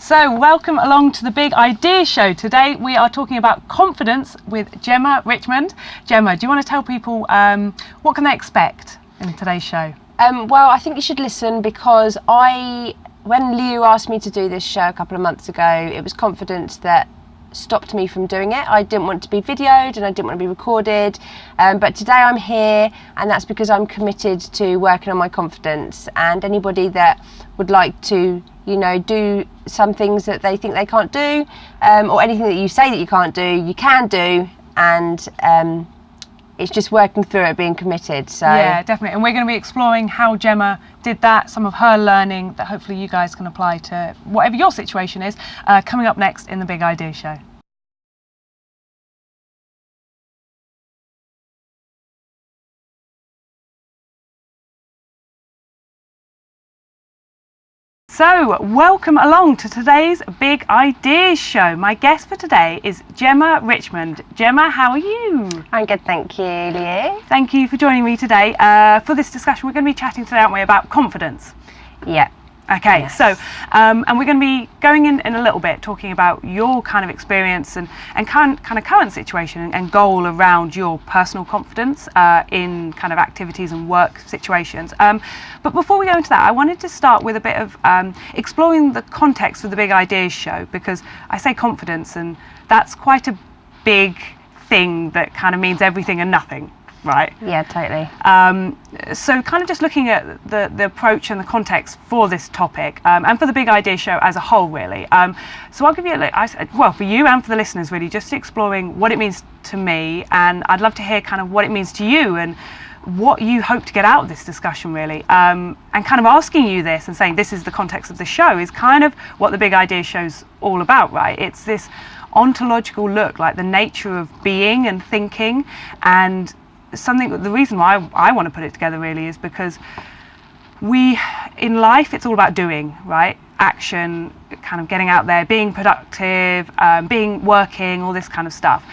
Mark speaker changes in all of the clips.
Speaker 1: So welcome along to the Big Idea Show. Today we are talking about confidence with Gemma Richmond. Gemma, do you want to tell people what can they expect in today's show?
Speaker 2: Well, I think you should listen because when Liu asked me to do this show a couple of months ago, it was confidence that stopped me from doing it. I didn't want to be videoed and I didn't want to be recorded, but today I'm here, and that's because I'm committed to working on my confidence. And anybody that would like to, do some things that they think they can't do, or anything that you say that you can't do, you can do, and it's just working through it, being committed. So
Speaker 1: yeah, definitely. And we're going to be exploring how Gemma did that, some of her learning that hopefully you guys can apply to whatever your situation is, coming up next in the Big Idea Show. So, welcome along to today's Big Ideas Show. My guest for today is Gemma Richmond. Gemma, how are you?
Speaker 2: I'm good, thank you, Liu.
Speaker 1: Thank you for joining me today. For this discussion, we're going to be chatting today, aren't we, about confidence?
Speaker 2: Yeah.
Speaker 1: Okay,
Speaker 2: yes.
Speaker 1: So, and we're going to be going in a little bit, talking about your kind of experience and kind of current situation and goal around your personal confidence in kind of activities and work situations. But before we go into that, I wanted to start with a bit of exploring the context of the Big Ideas Show, because I say confidence and that's quite a big thing that kind of means everything and nothing. Right.
Speaker 2: Yeah, totally.
Speaker 1: So kind of just looking at the approach and the context for this topic, and for the Big Idea Show as a whole, really. So I'll give you, for you and for the listeners, really, just exploring what it means to me, and I'd love to hear kind of what it means to you and what you hope to get out of this discussion, really. And kind of asking you this and saying this is the context of the show is kind of what the Big Idea Show's all about, right? It's this ontological look, like the nature of being and thinking, and the reason why I want to put it together really is because in life it's all about doing, right? Action, kind of getting out there, being productive, working, all this kind of stuff.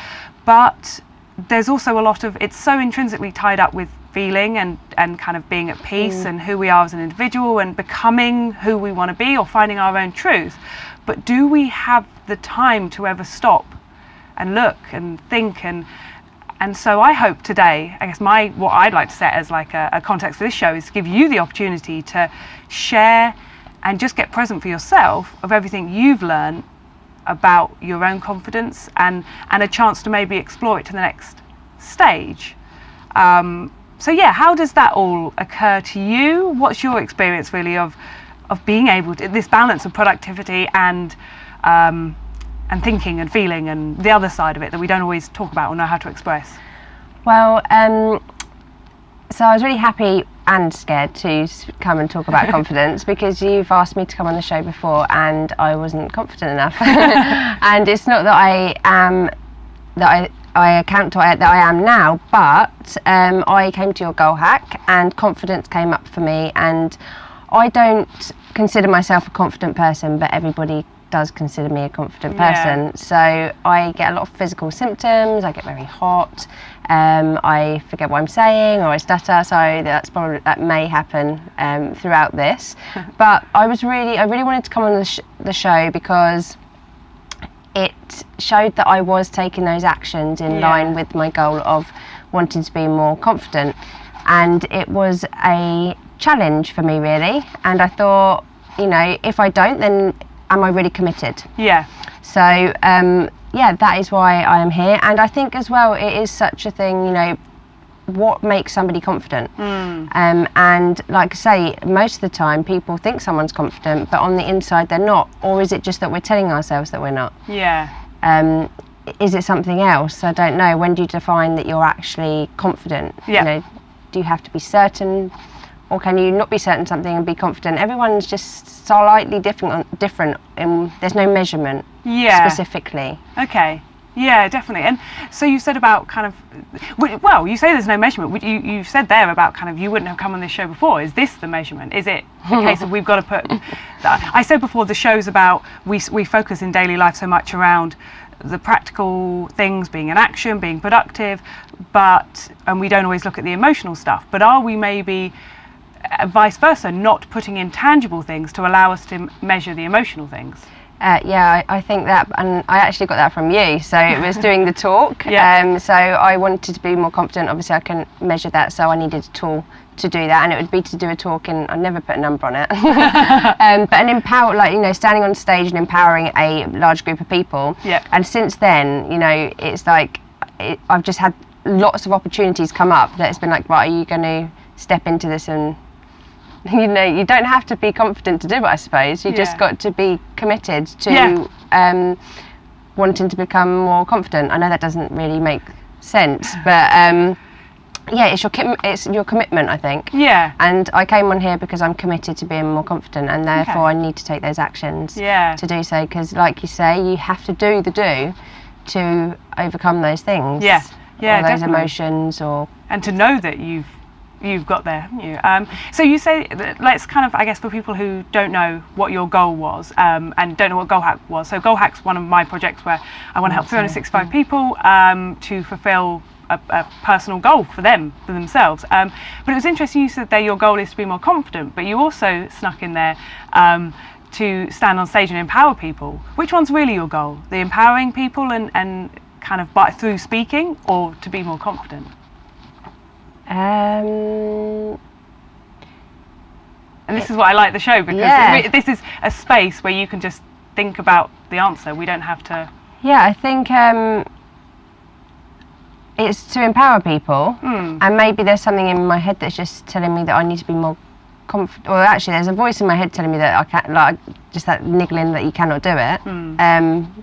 Speaker 1: But there's also a lot of, it's so intrinsically tied up with feeling and kind of being at peace and who we are as an individual and becoming who we want to be or finding our own truth. But do we have the time to ever stop and look and think? And so I hope today, I guess what I'd like to set as like a context for this show is to give you the opportunity to share and just get present for yourself of everything you've learned about your own confidence and a chance to maybe explore it to the next stage. So yeah, how does that all occur to you? What's your experience really of being able to, this balance of productivity and thinking and feeling and the other side of it that we don't always talk about or know how to express?
Speaker 2: Well, so I was really happy and scared to come and talk about confidence because you've asked me to come on the show before and I wasn't confident enough. And it's not that I am, that I am now, but I came to your goal hack and confidence came up for me, and I don't consider myself a confident person, but everybody does consider me a confident person. Yeah. So I get a lot of physical symptoms. I get very hot. I forget what I'm saying, or I stutter. So that may happen throughout this. But I really wanted to come on the show because it showed that I was taking those actions in line with my goal of wanting to be more confident, and it was a challenge for me really. And I thought, if I don't, then am I really committed? Yeah. So, that is why I am here. And I think as well, it is such a thing, what makes somebody confident? And like I say, most of the time people think someone's confident, but on the inside they're not. Or is it just that we're telling ourselves that we're not? Yeah. Is it something else? I don't know. When do you define that you're actually confident? Yeah. Do you have to be certain? Or can you not be certain something and be confident? Everyone's just slightly different, and there's no measurement specifically. Okay. Yeah, definitely. And so you said about kind of, well, you say there's no measurement. You said there about kind of you wouldn't have come on this show before. Is this the measurement? Is it a case of we've got to put, I said before the show's about, we focus in daily life so much around the practical things, being in action, being productive, and we don't always look at the emotional stuff. But are we maybe vice versa, not putting in tangible things to allow us to measure the emotional things? I think that, and I actually got that from you. So it was doing the talk. So I wanted to be more confident. Obviously, I can measure that, so I needed a tool to do that, and it would be to do a talk, and I never put a number on it. But an empower, like, you know, standing on stage and empowering a large group of people. And since then, you know, it's like I've just had lots of opportunities come up that it's been like, right, are you going to step into this? And you know, you don't have to be confident to do it, I suppose. You just got to be committed to wanting to become more confident. I know that doesn't really make sense, but it's your commitment, I think. And I came on here because I'm committed to being more confident, and therefore I need to take those actions to do so, because like you say, you have to do the do to overcome those things. Or those emotions,
Speaker 1: and to know that you've got there, haven't you? So you say, let's kind of, I guess, for people who don't know what your goal was, and don't know what Goal Hack was. So Goal Hack's one of my projects where I want to help 365 people to fulfil a personal goal for themselves. But it was interesting, you said that your goal is to be more confident, but you also snuck in there to stand on stage and empower people. Which one's really your goal? The empowering people and kind of through speaking, or to be more confident?
Speaker 2: And
Speaker 1: this is what I like the show, because this is a space where you can just think about the answer. We don't have to.
Speaker 2: I think it's to empower people, and maybe there's something in my head that's just telling me that I need to be more confident. Well, actually, there's a voice in my head telling me that I can't, like, just that niggling that you cannot do it.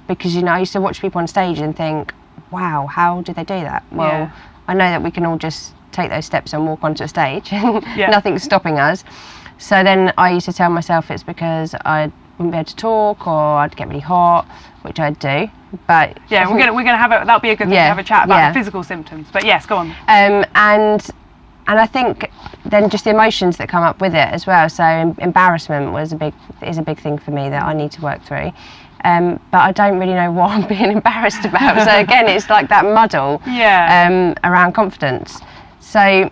Speaker 2: Because, you know, I used to watch people on stage and think, wow, how do they do that? Well, I know that we can all just take those steps and walk onto a stage. Nothing's stopping us. So then I used to tell myself it's because I wouldn't be able to talk, or I'd get really hot, which I'd do. But
Speaker 1: we're gonna have that'll be a good thing to have a chat about the physical symptoms. But yes, go on.
Speaker 2: And I think then just the emotions that come up with it as well. So embarrassment is a big thing for me that I need to work through. But I don't really know what I'm being embarrassed about. So again, it's like that muddle around confidence. So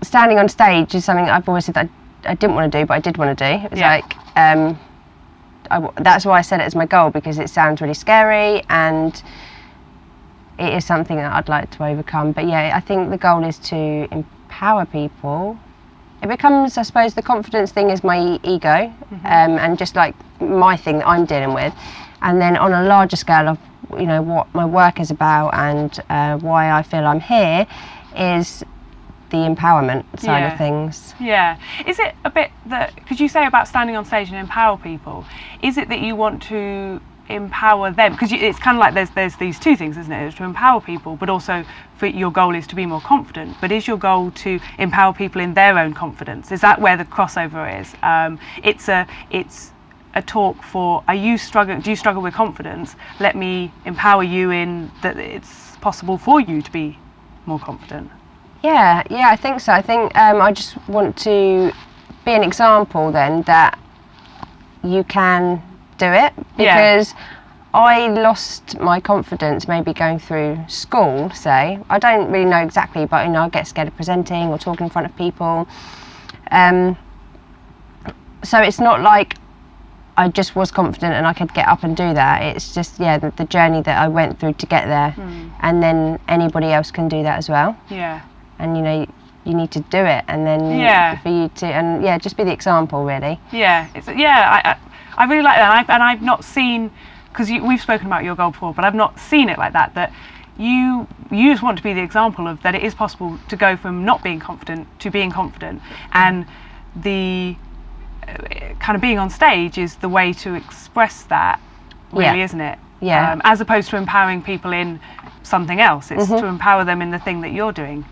Speaker 2: standing on stage is something that I've always said that I didn't want to do, but I did want to do. It was like, that's why I set it as my goal, because it sounds really scary and it is something that I'd like to overcome. But I think the goal is to empower people. It becomes, I suppose, the confidence thing is my ego, and just like my thing that I'm dealing with. And then on a larger scale of, you know, what my work is about and why I feel I'm here is the empowerment side of things.
Speaker 1: Is it a bit that, could you say about standing on stage and empower people, is it that you want to empower them? Because it's kind of like there's these two things, isn't it? It's to empower people, but also for your goal is to be more confident. But is your goal to empower people in their own confidence? Is that where the crossover is? It's a talk for, do you struggle with confidence? Let me empower you in that it's possible for you to be more confident.
Speaker 2: Yeah, I think so. I think I just want to be an example then that you can do it, because I lost my confidence maybe going through school, say. I don't really know exactly, but, you know, I get scared of presenting or talking in front of people. So it's not like I just was confident and I could get up and do that. It's just, the journey that I went through to get there. And then anybody else can do that as well. And, you know, you need to do it, and then for you to, and just be the example, really. I really like that, and I've not seen, because we've spoken about your goal before, but I've not seen it like that. That you just want to be the example of that it is possible to go from not being confident to being confident, and the kind of being on stage is the way to express that, really, isn't it? As opposed to empowering people in something else, it's to empower them in the thing that you're doing.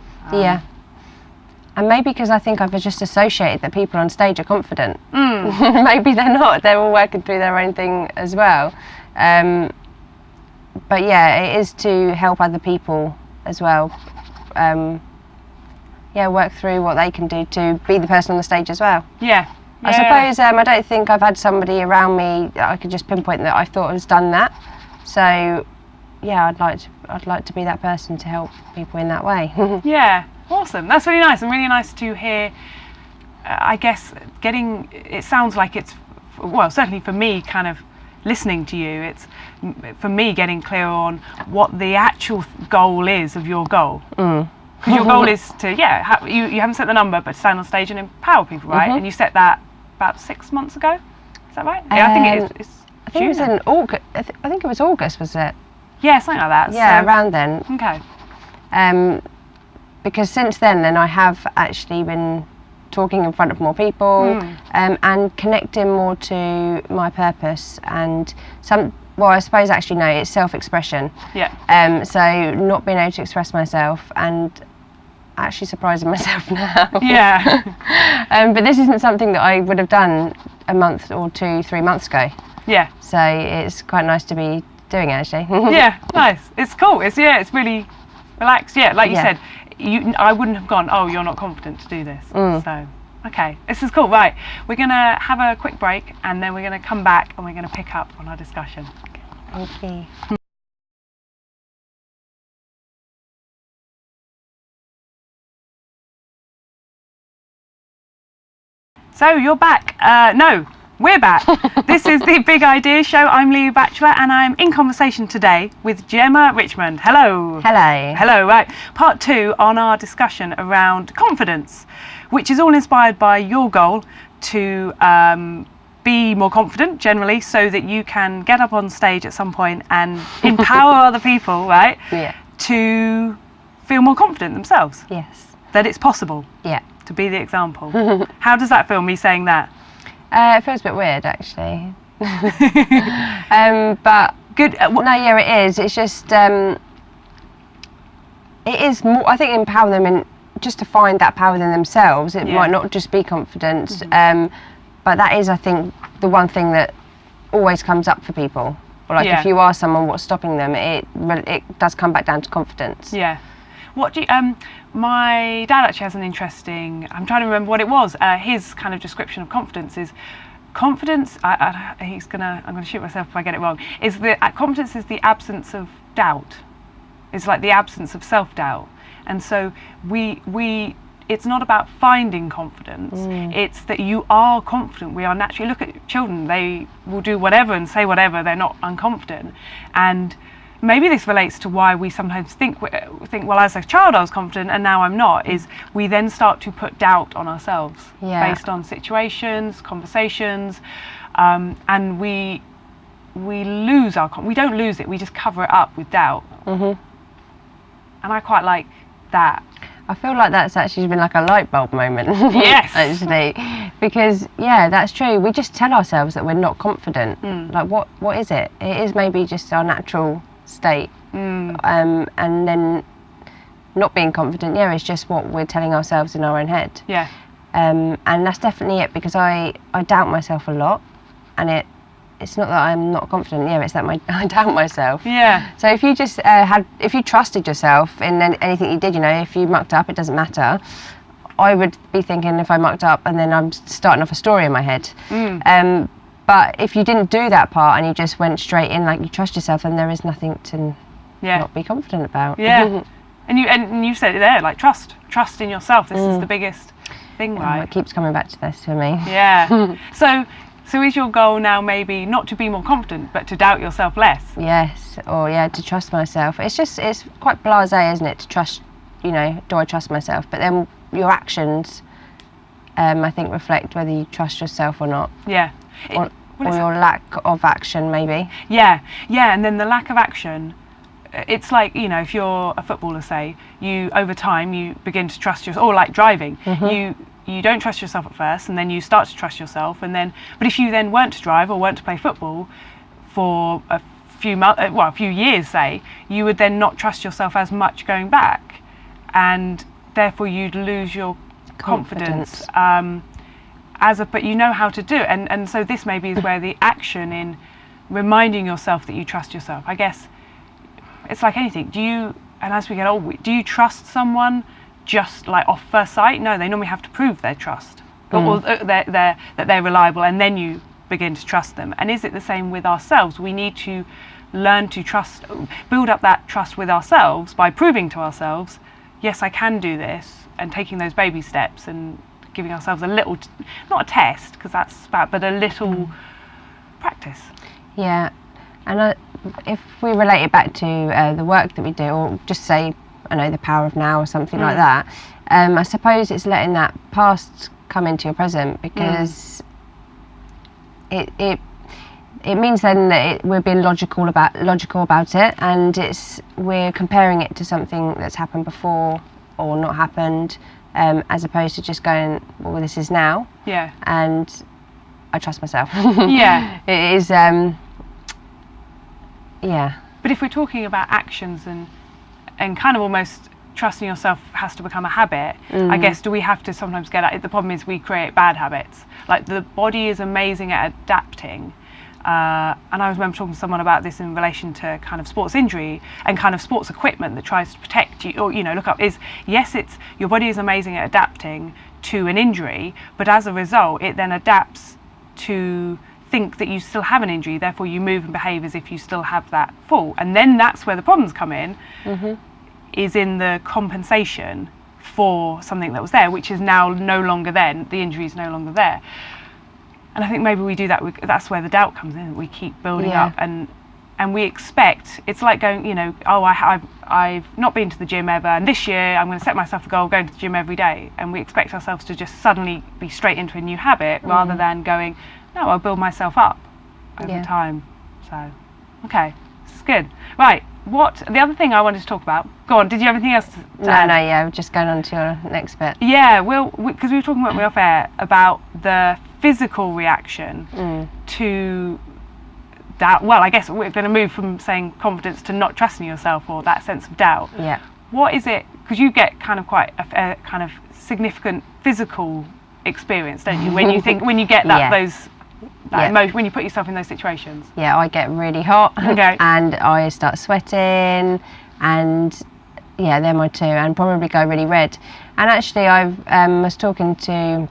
Speaker 2: And maybe because I think I've just associated that people on stage are confident. Maybe they're not. They're all working through their own thing as well. But it is to help other people as well. Work through what they can do to be the person on the stage as well. I suppose I don't think I've had somebody around me that I could just pinpoint that I thought has done that. So I'd like to be that person to help people in that way.
Speaker 1: Awesome. That's really nice, and really nice to hear. I guess it sounds like it's, well, certainly for me, kind of listening to you, it's for me getting clear on what the actual goal is of your goal. Because your goal is to, you haven't set the number, but to stand on stage and empower people, right? And you set that about 6 months ago. Is that right? Yeah, I think it's
Speaker 2: I think it was in August. I think it was August, was it?
Speaker 1: Yeah, something like that.
Speaker 2: Yeah,
Speaker 1: so,
Speaker 2: around then.
Speaker 1: Okay.
Speaker 2: Because since then I have actually been talking in front of more people and connecting more to my purpose and I suppose actually no, it's self-expression.
Speaker 1: Yeah.
Speaker 2: So not being able to express myself and actually surprising myself now.
Speaker 1: Yeah.
Speaker 2: But this isn't something that I would have done a month or 2-3 months ago.
Speaker 1: Yeah.
Speaker 2: So it's quite nice to be doing it actually.
Speaker 1: Yeah, nice. It's cool. It's really relaxed. Yeah, like you said, I wouldn't have gone, oh, you're not confident to do this. So, okay, this is cool. Right, we're going to have a quick break and then we're going to come back and we're going to pick up on our discussion.
Speaker 2: Thank you.
Speaker 1: So you're back. No, we're back. This is the Big Idea Show. I'm Liù Batchelor and I'm in conversation today with Gemma Richmond. Hello.
Speaker 2: Hello.
Speaker 1: Hello, right. Part 2 on our discussion around confidence, which is all inspired by your goal to be more confident generally so that you can get up on stage at some point and empower other people, right?
Speaker 2: Yeah.
Speaker 1: To feel more confident themselves.
Speaker 2: Yes.
Speaker 1: That it's possible.
Speaker 2: Yeah.
Speaker 1: To be the example. How does that feel, me saying that?
Speaker 2: It feels a bit weird actually. But
Speaker 1: good.
Speaker 2: no, yeah, it is. It's just it is more. I think empower them in just to find that power within themselves. It might not just be confidence, but that is, I think, the one thing that always comes up for people. Or like if you are someone, what's stopping them? It does come back down to confidence.
Speaker 1: Yeah. What do you, my dad actually has an interesting, I'm trying to remember what it was, his kind of description of confidence is, confidence, I'm going to shoot myself if I get it wrong, is confidence is the absence of doubt. It's like the absence of self-doubt. And so it's not about finding confidence, it's that you are confident. We are naturally, look at children, they will do whatever and say whatever, they're not unconfident. And maybe this relates to why we sometimes think, well, as a child I was confident and now I'm not, is we then start to put doubt on ourselves based on situations, conversations, and we lose we don't lose it, we just cover it up with doubt. And I quite like that.
Speaker 2: I feel like that's actually been like a light bulb moment.
Speaker 1: Yes.
Speaker 2: Actually, because that's true. We just tell ourselves that we're not confident. Like what is it? It is maybe just our natural state, and then not being confident. Yeah, it's just what we're telling ourselves in our own head.
Speaker 1: Yeah.
Speaker 2: And that's definitely it, because I doubt myself a lot, and it's not that I'm not confident. Yeah, it's that I doubt myself.
Speaker 1: Yeah.
Speaker 2: So if you just if you trusted yourself in anything you did, if you mucked up, it doesn't matter. I would be thinking, if I mucked up, and then I'm starting off a story in my head. But if you didn't do that part and you just went straight in, like you trust yourself, then there is nothing to not be confident about.
Speaker 1: Yeah. and you said it there, like trust in yourself. This is the biggest thing, right?
Speaker 2: It keeps coming back to this for me.
Speaker 1: Yeah. So is your goal now maybe not to be more confident, but to doubt yourself less?
Speaker 2: Yes, or to trust myself. It's quite blasé, isn't it, to trust, do I trust myself? But then your actions, I think, reflect whether you trust yourself or not.
Speaker 1: Yeah.
Speaker 2: Or your lack of action, maybe.
Speaker 1: Yeah, and then the lack of action, it's like, if you're a footballer, say, over time you begin to trust yourself, or like driving, you don't trust yourself at first, and then you start to trust yourself, but if you then weren't to drive or weren't to play football for a few years, say, you would then not trust yourself as much going back, and therefore you'd lose your confidence. But you know how to do it, and so this maybe is where the action in reminding yourself that you trust yourself. I guess it's like anything. And as we get old, do you trust someone just like off first sight? No, they normally have to prove their trust, or that they're reliable, and then you begin to trust them. And is it the same with ourselves? We need to learn to trust, build up that trust with ourselves by proving to ourselves, yes, I can do this, and taking those baby steps and giving ourselves a little, not a test, because that's bad, but a little practice.
Speaker 2: Yeah, and if we relate it back to the work that we do, or just say, I know, the power of now or something like that, I suppose it's letting that past come into your present, because it means then that we're being logical about it, and we're comparing it to something that's happened before or not happened, as opposed to just going, well, this is now.
Speaker 1: Yeah.
Speaker 2: And I trust myself.
Speaker 1: Yeah.
Speaker 2: It is. Yeah.
Speaker 1: But if we're talking about actions and kind of almost trusting yourself has to become a habit, I guess, do we have to sometimes get at it? The problem is we create bad habits. Like, the body is amazing at adapting. And I remember talking to someone about this in relation to kind of sports injury and kind of sports equipment that tries to protect you, or, look up, yes, it's your body is amazing at adapting to an injury, but as a result, it then adapts to think that you still have an injury, therefore you move and behave as if you still have that fall. And then that's where the problems come in, is in the compensation for something that was there, which is now no longer there, the injury is no longer there. And I think maybe we do that, that's where the doubt comes in. We keep building up, and we expect, it's like going, I've not been to the gym ever, and this year I'm going to set myself a goal of going to the gym every day, and we expect ourselves to just suddenly be straight into a new habit, rather than going, no, I'll build myself up over time. So, okay, this is good. Right, the other thing I wanted to talk about, go on, did you have anything else to add?
Speaker 2: No, yeah, we're just going on to your next bit.
Speaker 1: Yeah, because we were talking about off air about the physical reaction to doubt. Well, I guess we're going to move from saying confidence to not trusting yourself, or that sense of doubt.
Speaker 2: Yeah.
Speaker 1: What is it? Because you get kind of quite a kind of significant physical experience, don't you? When you get that emotion, when you put yourself in those situations. Yeah,
Speaker 2: I get really hot.
Speaker 1: Okay.
Speaker 2: And I start sweating, and they're my two, and probably go really red. And actually, I was talking to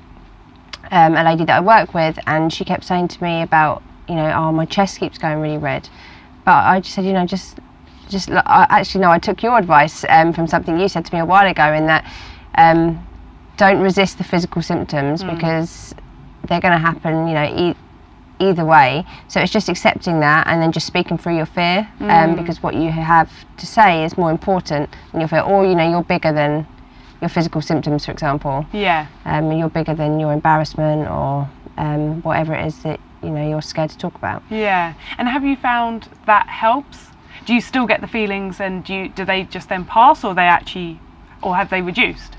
Speaker 2: a lady that I work with, and she kept saying to me about, my chest keeps going really red. But I just said, I took your advice from something you said to me a while ago, in that don't resist the physical symptoms, because they're going to happen, either way. So it's just accepting that, and then just speaking through your fear, because what you have to say is more important than your fear, or you're bigger than your physical symptoms, for example.
Speaker 1: Yeah.
Speaker 2: You're bigger than your embarrassment, or whatever it is that you're scared to talk about.
Speaker 1: Yeah. And have you found that helps? Do you still get the feelings, and do they just then pass, or have they reduced?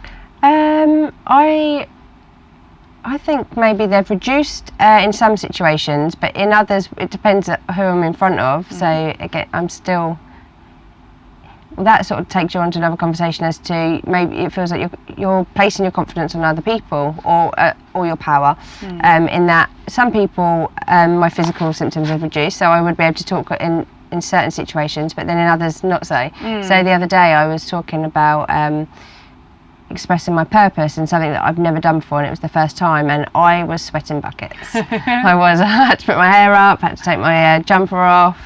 Speaker 2: I think maybe they've reduced in some situations, but in others it depends on who I'm in front of. So again, I'm still. Well, that sort of takes you on to another conversation as to, maybe it feels like you're placing your confidence on other people, or your power. In that some people, my physical symptoms have reduced, so I would be able to talk in certain situations, but then in others not so. So the other day I was talking about expressing my purpose in something that I've never done before, and it was the first time, and I was sweating buckets. I had to put my hair up, had to take my jumper off,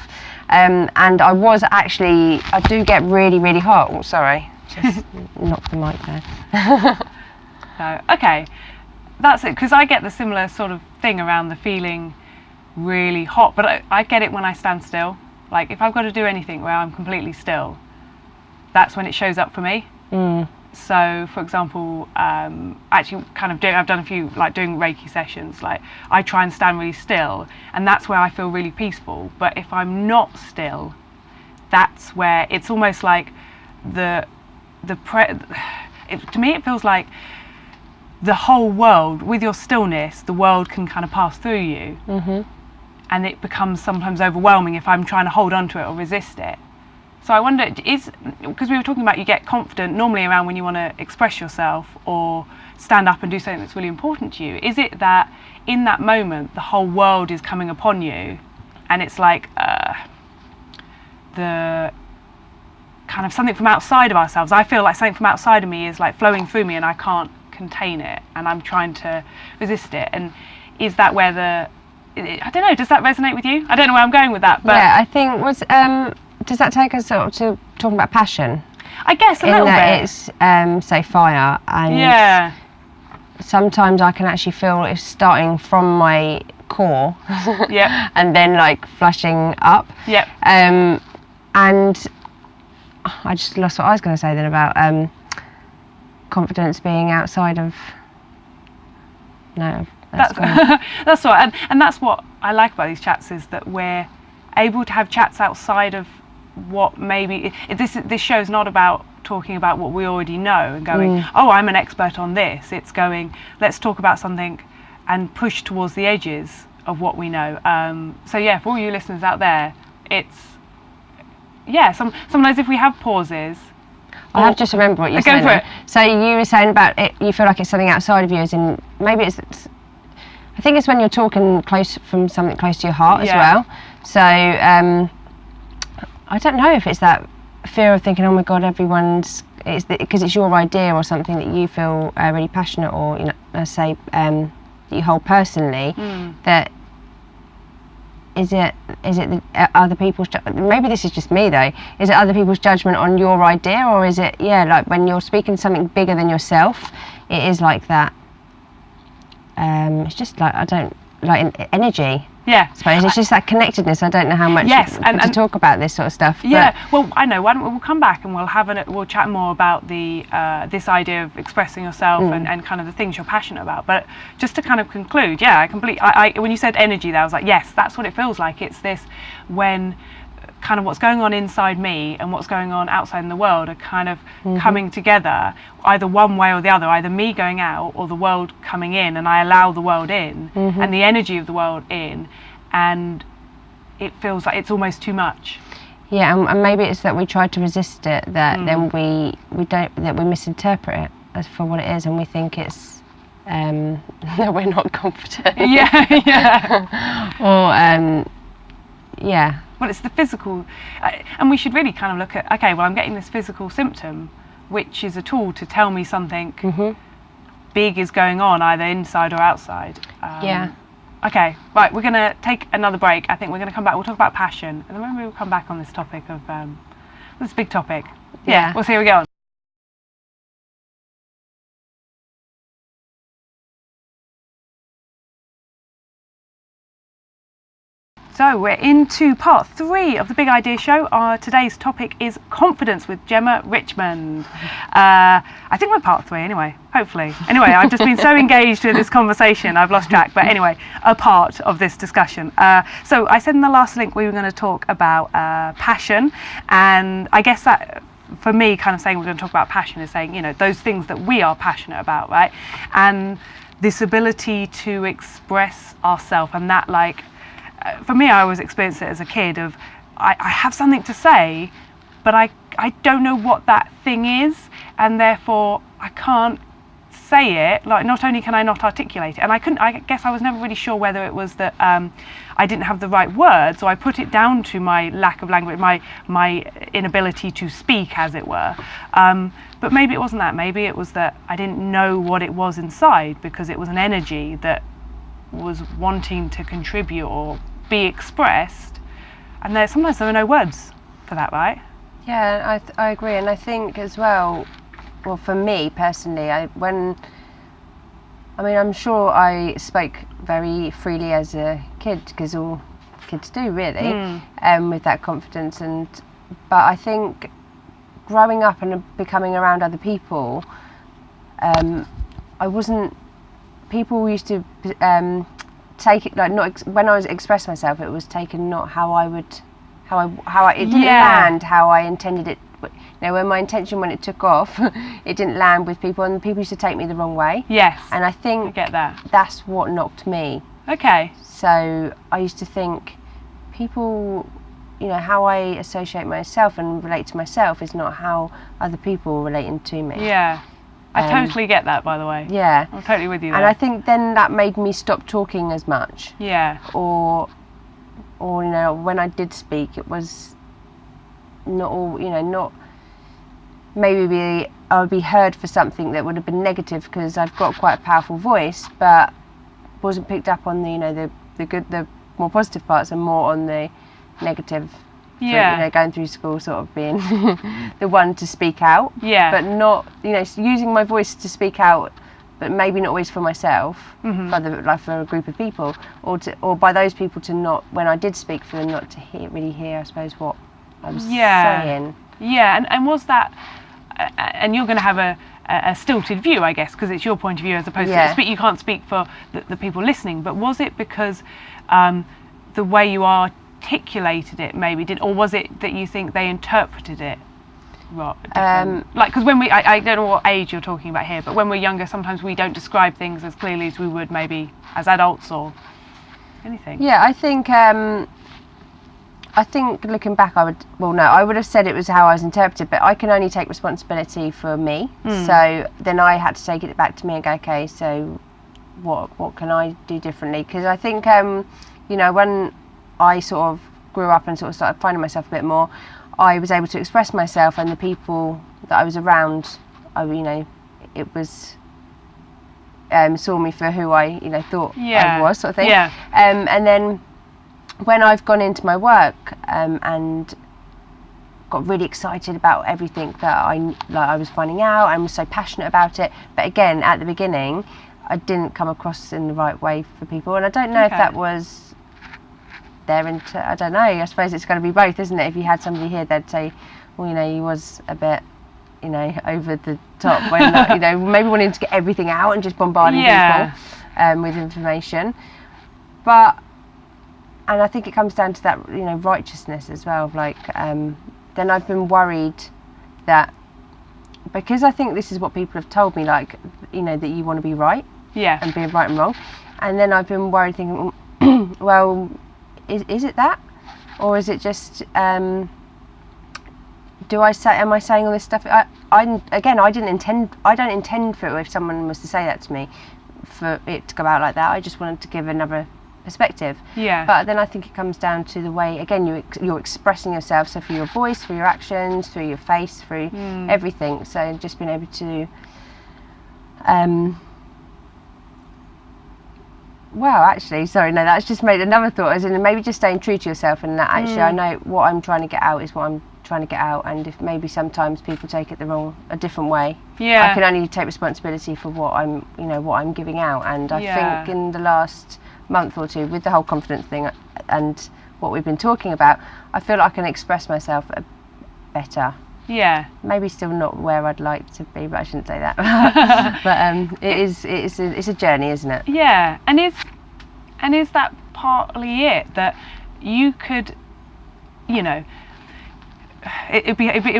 Speaker 2: and I do get really, really hot. Oh, sorry, just knocked the mic there.
Speaker 1: No, okay, that's it, because I get the similar sort of thing around the feeling really hot, but I get it when I stand still. Like, if I've got to do anything where I'm completely still, that's when it shows up for me. So, for example, I've done a few, like, doing Reiki sessions. Like, I try and stand really still, and that's where I feel really peaceful. But if I'm not still, that's where it's almost like to me it feels like the whole world, with your stillness, the world can kind of pass through you, and it becomes sometimes overwhelming if I'm trying to hold on to it or resist it. So I wonder, because we were talking about you get confident normally around when you want to express yourself or stand up and do something that's really important to you. Is it that in that moment the whole world is coming upon you, and it's like the kind of something from outside of ourselves? I feel like something from outside of me is like flowing through me, and I can't contain it, and I'm trying to resist it. And is that where I don't know, does that resonate with you? I don't know where I'm going with that, but
Speaker 2: yeah, I think does that take us sort of to talking about passion?
Speaker 1: I guess a little bit.
Speaker 2: It's say fire, and sometimes I can actually feel it's starting from my core.
Speaker 1: Yep.
Speaker 2: And then like flushing up.
Speaker 1: Yep.
Speaker 2: And I just lost what I was going to say then about confidence being outside of. No,
Speaker 1: That's right, and that's what I like about these chats, is that we're able to have chats outside of what maybe this show's not about talking about what we already know and going, oh, I'm an expert on this. It's going, let's talk about something and push towards the edges of what we know. So yeah, for all you listeners out there, it's sometimes if we have pauses.
Speaker 2: I have just remembered what you said.
Speaker 1: Go for it.
Speaker 2: So you were saying about it, you feel like it's something outside of you, as in maybe it's I think it's when you're talking from something close to your heart as well. So I don't know if it's that fear of thinking, oh my God, because it's your idea or something that you feel really passionate, or let's say that you hold personally. That is it the other people's maybe this is just me though, is it other people's judgment on your idea, or is it like when you're speaking something bigger than yourself, it is like that. It's just like, I don't like energy. Yeah, I suppose it's just that connectedness. I don't know how much to talk about this sort of stuff.
Speaker 1: Yeah, well, I know. We'll come back and we'll chat more about the this idea of expressing yourself and kind of the things you're passionate about. But just to kind of conclude, I when you said energy there, I was like, yes, that's what it feels like. It's this, when kind of what's going on inside me and what's going on outside in the world are kind of coming together, either one way or the other, either me going out or the world coming in, and I allow the world in and the energy of the world in, and it feels like it's almost too much.
Speaker 2: Yeah, and maybe it's that we try to resist it, that then we misinterpret it as for what it is, and we think it's that we're not confident.
Speaker 1: Well, it's the physical, and we should really kind of look at, okay, well, I'm getting this physical symptom, which is a tool to tell me something big is going on, either inside or outside. Okay, right, we're going to take another break. I think we're going to come back, we'll talk about passion, and then maybe we'll come back on this topic of, this big topic. Yeah, we'll see how we go on. So we're into part 3 of the Big Idea Show. Today's topic is confidence with Gemma Richmond. I think we're part 3 anyway, hopefully. Anyway, I've just been so engaged with this conversation, I've lost track. But anyway, a part of this discussion. So I said in the last link we were going to talk about passion, and I guess that, for me, kind of saying we're going to talk about passion is saying, those things that we are passionate about, right? And this ability to express ourselves, and that, like, for me, I always experienced it as a kid of, I have something to say, but I don't know what that thing is, and therefore I can't say it. Like, not only can I not articulate it, and I guess I was never really sure whether it was that I didn't have the right words, or I put it down to my lack of language, my inability to speak, as it were. But maybe it wasn't that. Maybe it was that I didn't know what it was inside, because it was an energy that was wanting to contribute or be expressed, and sometimes there are no words for that, right?
Speaker 2: Yeah, I agree, and I think as well, for me personally, I'm sure I spoke very freely as a kid, because all kids do really, with that confidence, but I think growing up and becoming around other people, people used to take it, like, not when I was expressing myself, it was taken not how I it didn't land how I intended it. When my intention, when it took off, it didn't land with people, and people used to take me the wrong way.
Speaker 1: Yes.
Speaker 2: And I think
Speaker 1: I get that.
Speaker 2: That's what knocked me.
Speaker 1: Okay.
Speaker 2: So I used to think people, how I associate myself and relate to myself is not how other people relating to me.
Speaker 1: Yeah. I totally get that, by the way.
Speaker 2: Yeah.
Speaker 1: I'm totally with you there.
Speaker 2: And I think then that made me stop talking as much.
Speaker 1: Yeah.
Speaker 2: Or when I did speak, it was not all, not, maybe I would be heard for something that would have been negative, because I've got quite a powerful voice, but wasn't picked up on the good, the more positive parts, and more on the negative.
Speaker 1: Yeah.
Speaker 2: Going through school, sort of being the one to speak out.
Speaker 1: Yeah.
Speaker 2: But not, using my voice to speak out, but maybe not always for myself, for a group of people, or by those people to not, when I did speak for them, not to really hear, I suppose, what I was saying.
Speaker 1: Yeah, and was that, and you're going to have a stilted view, I guess, because it's your point of view as opposed to you can't speak for the people listening, but was it because the way you articulated it maybe did, or was it that you think they interpreted it like, because when I don't know what age you're talking about here, but when we're younger sometimes we don't describe things as clearly as we would maybe as adults or anything.
Speaker 2: Yeah, I think looking back, I would have said it was how I was interpreted, but I can only take responsibility for me. So then I had to take it back to me and go, okay, so what can I do differently? Because I think, when I sort of grew up and sort of started finding myself a bit more, I was able to express myself, and the people that I was around, it was saw me for who I, thought I was, sort of thing. Yeah. And then when I've gone into my work and got really excited about everything that I was finding out and was so passionate about it, but again, at the beginning, I didn't come across in the right way for people, and I don't know if that was I don't know, I suppose it's going to be both, isn't it? If you had somebody here, they'd say, well, he was a bit, over the top when, maybe wanting to get everything out and just bombarding people with information. And I think it comes down to that, righteousness as well. Like, then I've been worried that, because I think this is what people have told me, like, that you want to be right, and be right and wrong. And then I've been worried, thinking, well, is it that, or is it just? Am I saying all this stuff? I don't intend for it, if someone was to say that to me, for it to go out like that. I just wanted to give another perspective. Yeah. But then I think it comes down to the way, again, you're expressing yourself, so through your voice, through your actions, through your face, through everything. So just being able to actually, sorry, no, that's just made another thought, as in maybe just staying true to yourself, and that actually I know what I'm trying to get out is what I'm trying to get out, and if maybe sometimes people take it a different way, I can only take responsibility for what I'm giving out. And I think in the last month or two, with the whole confidence thing and what we've been talking about, I feel like I can express myself better. Yeah. Maybe still not where I'd like to be, but I shouldn't say that. But it's a journey, isn't it?
Speaker 1: Yeah. And is that partly it, that you could, it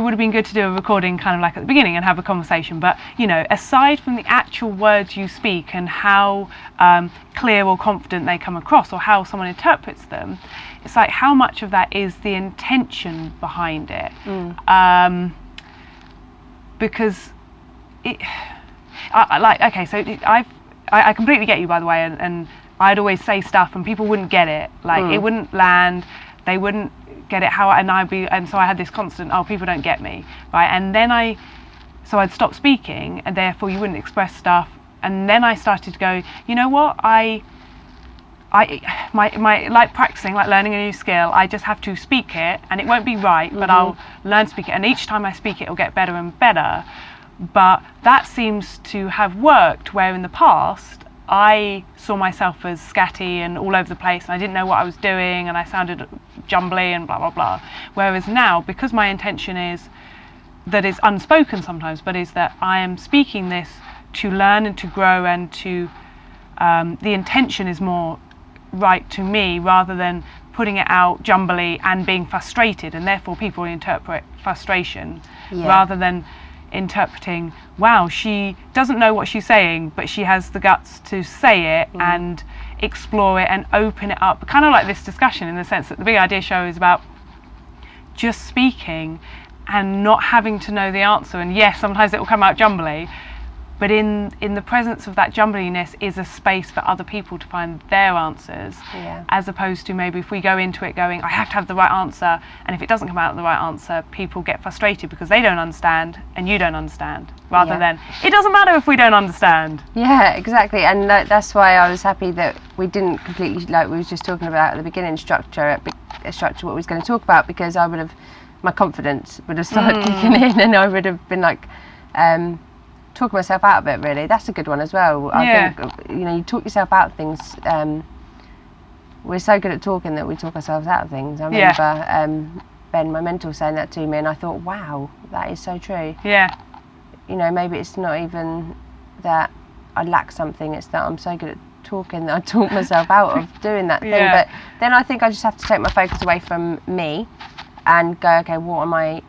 Speaker 1: would have been good to do a recording kind of like at the beginning and have a conversation, but aside from the actual words you speak and how clear or confident they come across, or how someone interprets them, it's like, how much of that is the intention behind it? Because I completely get you, by the way, and I'd always say stuff and people wouldn't get it, like it wouldn't land, they wouldn't get it, and so I had this constant, people don't get me, right? And then so I'd stop speaking, and therefore you wouldn't express stuff, and then I started to go, you know what, my like practicing, like learning a new skill, I just have to speak it, and it won't be right, but I'll learn to speak it, and each time I speak it, it'll get better and better. But that seems to have worked, where in the past I saw myself as scatty and all over the place, and I didn't know what I was doing, and I sounded jumbly and blah blah blah. Whereas now, because my intention is that it's unspoken sometimes, but is that I am speaking this to learn and to grow, and to the intention is more right to me, rather than putting it out jumbly and being frustrated, and therefore people interpret frustration rather than interpreting, wow, she doesn't know what she's saying, but she has the guts to say it and explore it and open it up, kind of like this discussion, in the sense that the Big Idea Show is about just speaking and not having to know the answer. And yes, sometimes it will come out jumbly, but in the presence of that jumbliness is a space for other people to find their answers, as opposed to maybe if we go into it going, I have to have the right answer, and if it doesn't come out the right answer, people get frustrated because they don't understand and you don't understand, rather than, it doesn't matter if we don't understand.
Speaker 2: Yeah, exactly. And that's why I was happy that we didn't completely, like we were just talking about at the beginning, structure what we was going to talk about, because my confidence would have started kicking in, and I would have been like, talking myself out of it, really. That's a good one as well. I think, you know, you talk yourself out of things. We're so good at talking that we talk ourselves out of things. I remember Ben, my mentor, saying that to me, and I thought, wow, that is so true.
Speaker 1: Yeah.
Speaker 2: You know, maybe it's not even that I lack something, it's that I'm so good at talking that I talk myself out of doing that thing. But then I think I just have to take my focus away from me and go, okay, what am I?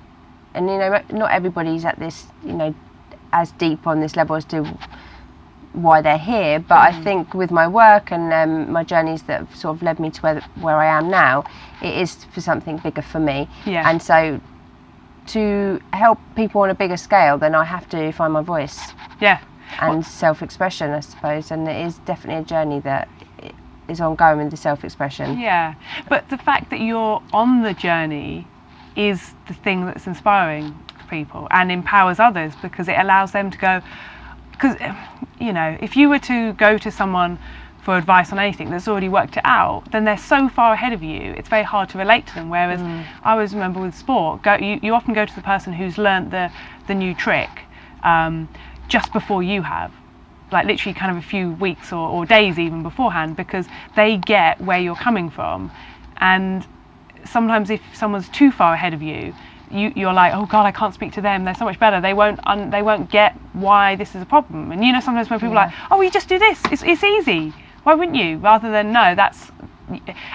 Speaker 2: And, you know, not everybody's at this, you know, as deep on this level as to why they're here, but I think with my work and my journeys that have sort of led me to where I am now, it is for something bigger for me.
Speaker 1: Yeah.
Speaker 2: And so to help people on a bigger scale, then I have to find my voice.
Speaker 1: Yeah.
Speaker 2: And self-expression, I suppose, and it is definitely a journey that is ongoing with the self-expression.
Speaker 1: Yeah, but the fact that you're on the journey is the thing that's inspiring people and empowers others, because it allows them to go, because, you know, if you were to go to someone for advice on anything that's already worked it out, then they're so far ahead of you, it's very hard to relate to them. Whereas I always remember with sport, you often go to the person who's learnt the new trick just before you have, like literally kind of a few weeks or days even beforehand, because they get where you're coming from. And sometimes if someone's too far ahead of you, you're like, oh God, I can't speak to them, they're so much better, they won't get why this is a problem. And you know, sometimes when people are like, oh, you just do this, it's easy, why wouldn't you, rather than no, that's,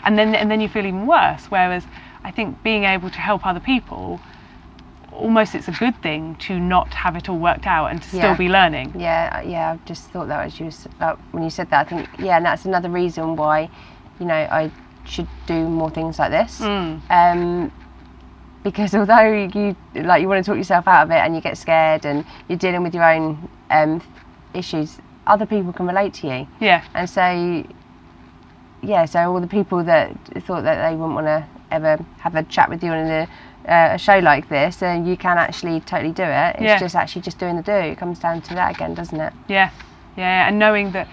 Speaker 1: and then you feel even worse. Whereas I think being able to help other people, almost it's a good thing to not have it all worked out and to still be learning.
Speaker 2: Yeah, I've just thought that when you said that, I think, and that's another reason why, you know, I should do more things like this. Because although you want to talk yourself out of it and you get scared and you're dealing with your own issues, other people can relate to you.
Speaker 1: Yeah.
Speaker 2: And so all the people that thought that they wouldn't want to ever have a chat with you on a show like this, and you can actually totally do it. It's just actually just doing the do. It comes down to that again, doesn't it? Yeah,
Speaker 1: and knowing that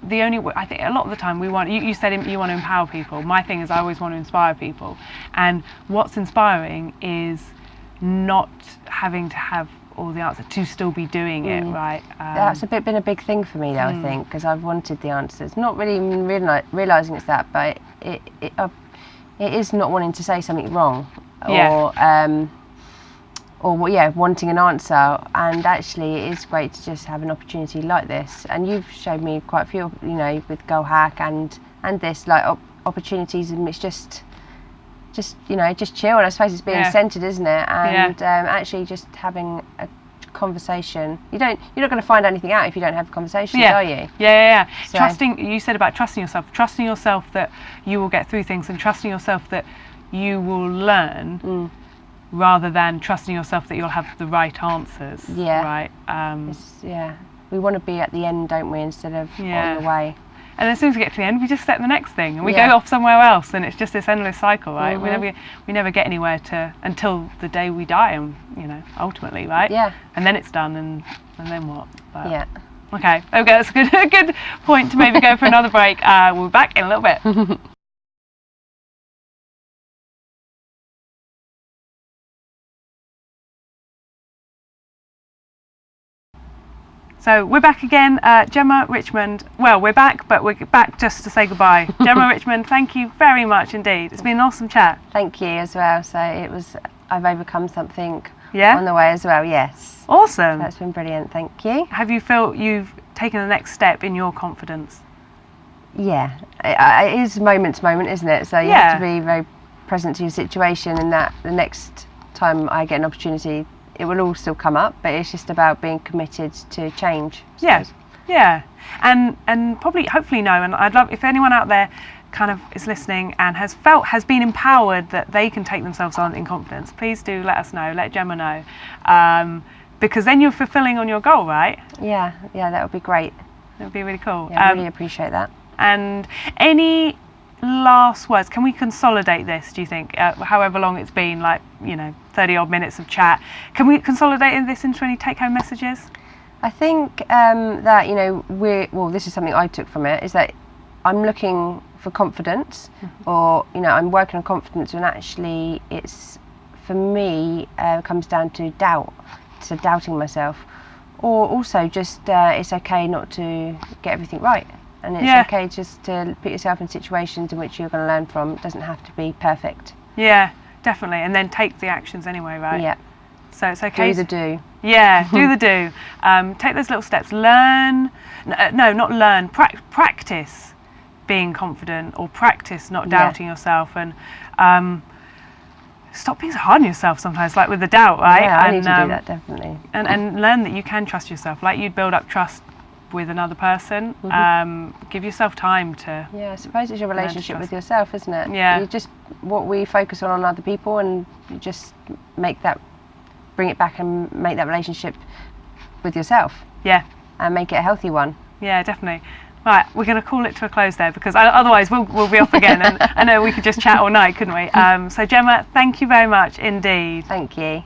Speaker 1: the only, I think a lot of the time we want, you said you want to empower people. My thing is I always want to inspire people, and what's inspiring is not having to have all the answers, to still be doing it, right?
Speaker 2: That's been a big thing for me though, I think, because I've wanted the answers, not really even realising it's that, but it is not wanting to say something wrong, or wanting an answer. And actually it is great to just have an opportunity like this, and you've showed me quite a few, you know, with Girl Hack and this, like opportunities, and it's just you know, just chill. And I suppose it's being centered, isn't it? And actually just having a conversation. You're not going to find anything out if you don't have conversations, are you?
Speaker 1: So, you said about trusting yourself that you will get through things, and trusting yourself that you will learn, rather than trusting yourself that you'll have the right answers. Right.
Speaker 2: We want to be at the end, don't we, instead of on the way.
Speaker 1: And as soon as we get to the end, we just set the next thing, and we go off somewhere else, and it's just this endless cycle, right? We never get anywhere until the day we die, and you know, ultimately, right?
Speaker 2: Yeah.
Speaker 1: And then it's done, and then what?
Speaker 2: But
Speaker 1: Okay, that's a good point to maybe go for another break. We'll be back in a little bit. So we're back again, Gemma Richmond. Well, we're back, but we're back just to say goodbye. Gemma Richmond, thank you very much indeed. It's been an awesome chat.
Speaker 2: Thank you as well. So I've overcome something on the way as well, yes.
Speaker 1: Awesome.
Speaker 2: So that's been brilliant, thank you.
Speaker 1: Have you felt you've taken the next step in your confidence?
Speaker 2: Yeah, it is moment to moment, isn't it? So you have to be very present to your situation, and that the next time I get an opportunity, it will all still come up, but it's just about being committed to change. And probably, hopefully know, and I'd love if anyone out there kind of is listening and has been empowered that they can take themselves on in confidence, please do let us know, let Gemma know, because then you're fulfilling on your goal, right? Yeah, that would be great. That would be really cool. I really appreciate that. And any last words? Can we consolidate this, do you think, however long it's been, like, you know, 30 odd minutes of chat? Can we consolidate this into any take home messages? I think that, you know, this is something I took from it, is that I'm looking for confidence, or, you know, I'm working on confidence, and actually it's, for me, comes down to doubt, to doubting myself, or also just it's okay not to get everything right, and it's
Speaker 1: Yeah.
Speaker 2: okay just to put yourself in situations in which you're going to learn from. It doesn't have to be perfect.
Speaker 1: Yeah, definitely. And then take the actions anyway, right?
Speaker 2: Yeah.
Speaker 1: So it's okay.
Speaker 2: Do the do.
Speaker 1: Yeah, do the do. Take those little steps. Learn. No, not learn. Practice being confident, or practice not doubting yourself, and stop being so hard on yourself sometimes, like with the doubt, right?
Speaker 2: Yeah, I
Speaker 1: and,
Speaker 2: need to do that, definitely.
Speaker 1: And learn that you can trust yourself, like you'd build up trust with another person. Give yourself time to.
Speaker 2: Yeah, I suppose it's your
Speaker 1: learn to
Speaker 2: relationship with
Speaker 1: trust.
Speaker 2: yourself, isn't it?
Speaker 1: Yeah.
Speaker 2: You just, what we focus on other people, and you just bring it back and make that relationship with yourself,
Speaker 1: Yeah,
Speaker 2: and make it a healthy one.
Speaker 1: yeah, definitely. Right, we're going to call it to a close there, because otherwise we'll be off again, and I know we could just chat all night, couldn't we? So Gemma, thank you very much indeed.
Speaker 2: Thank you.